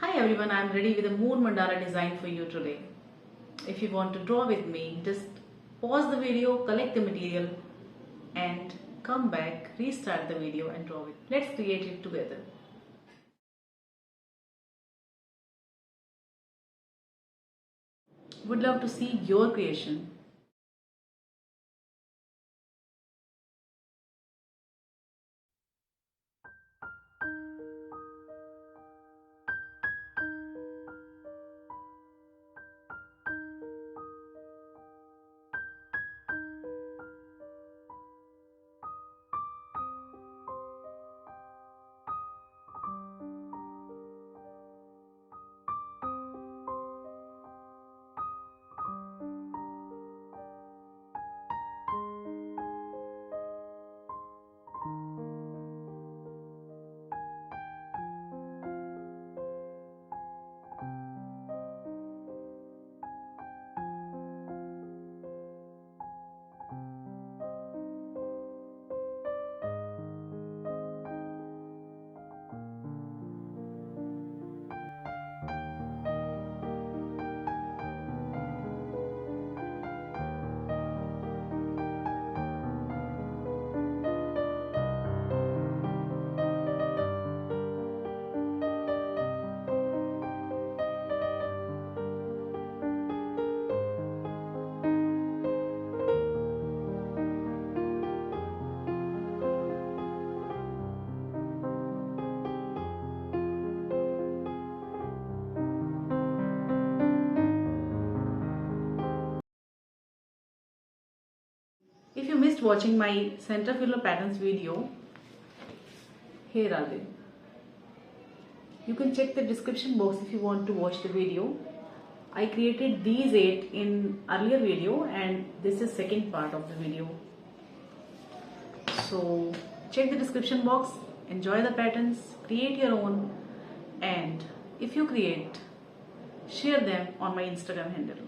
Hi everyone, I am ready with a moon mandala design for you today. If you want to draw with me, just pause the video, collect the material and come back, restart the video and draw it. Let's create it together. Would love to see your creation. If you missed watching my center filler patterns video, here are they. You can check the description box if you want to watch the video. I created these 8 in earlier video and this is second part of the video. So check the description box, enjoy the patterns, create your own, and if you create, share them on my Instagram handle.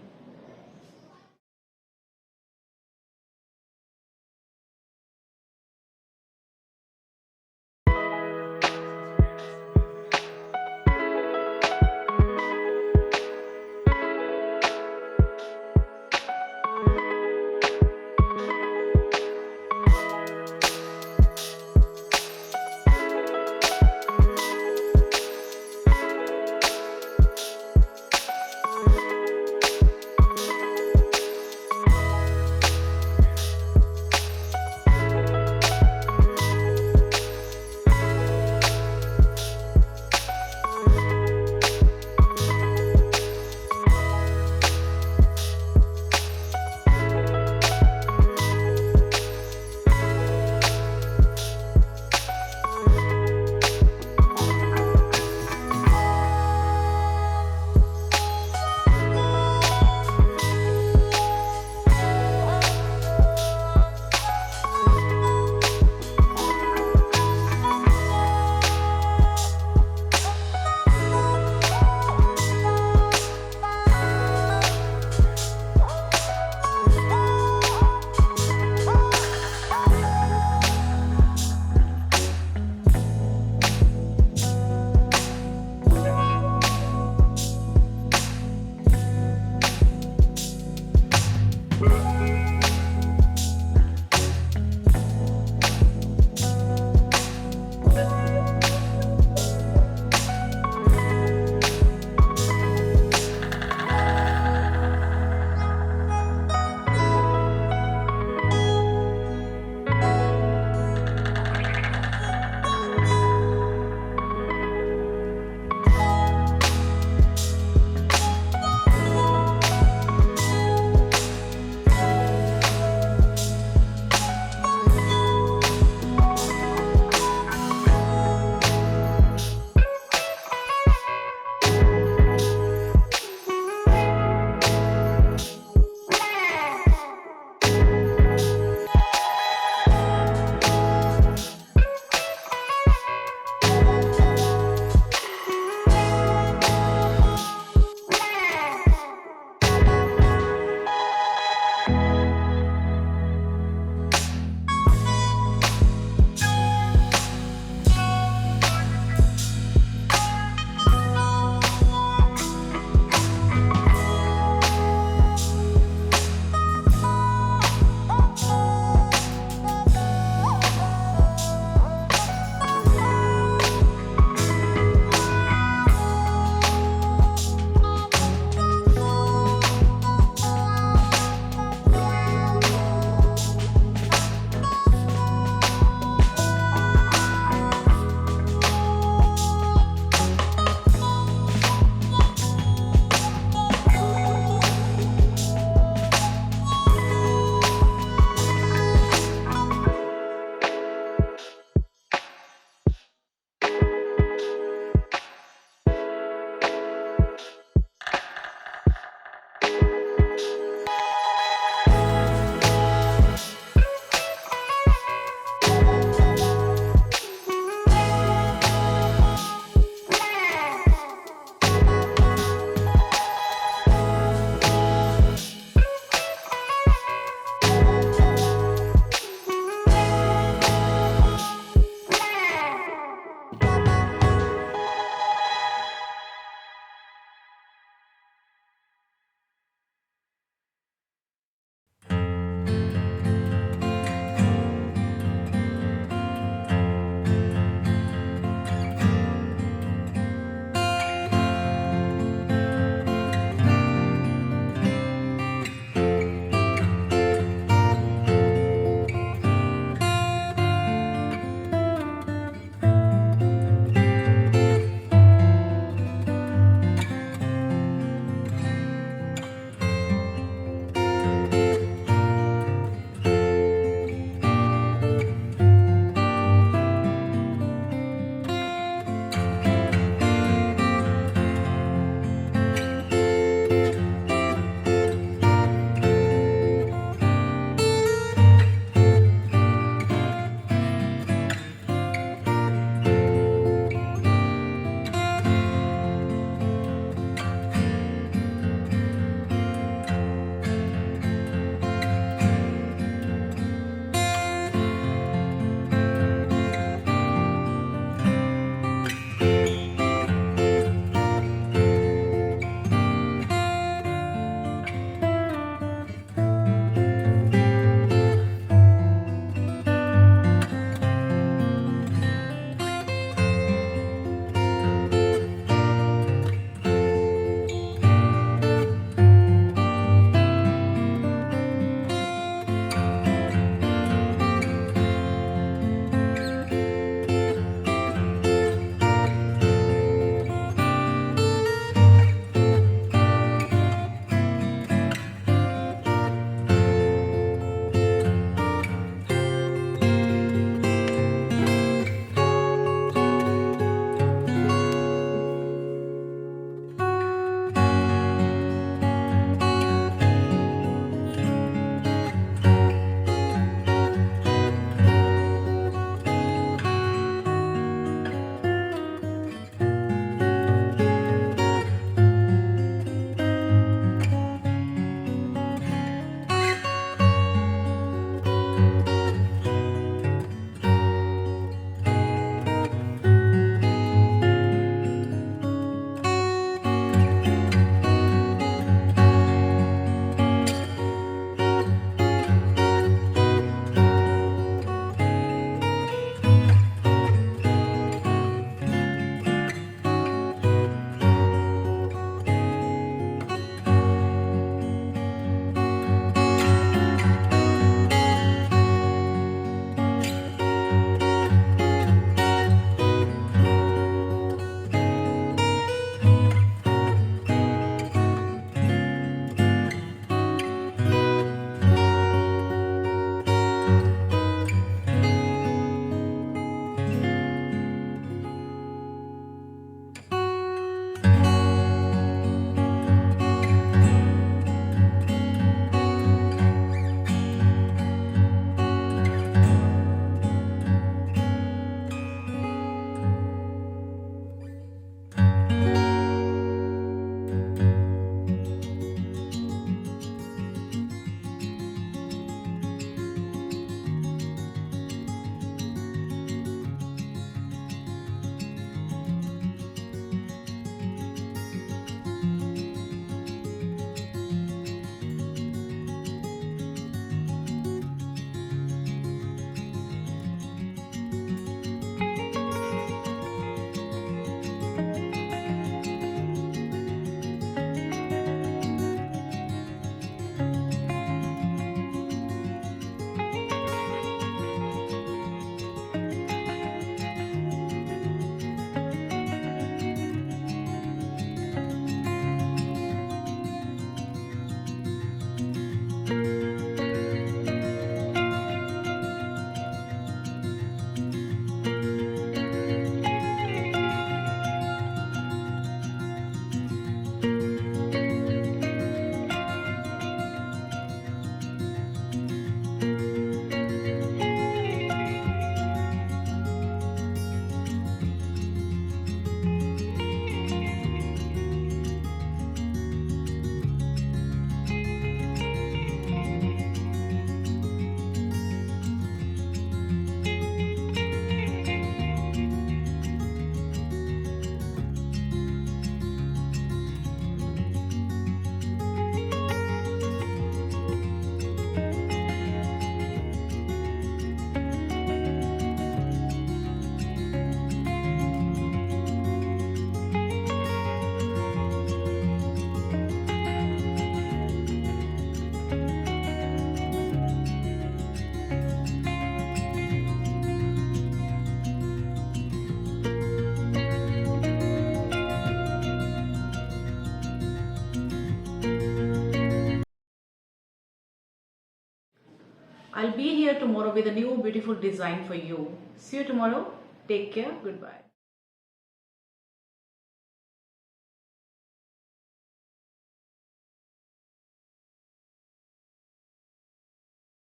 I'll be here tomorrow with a new beautiful design for you. See you tomorrow. Take care. Goodbye.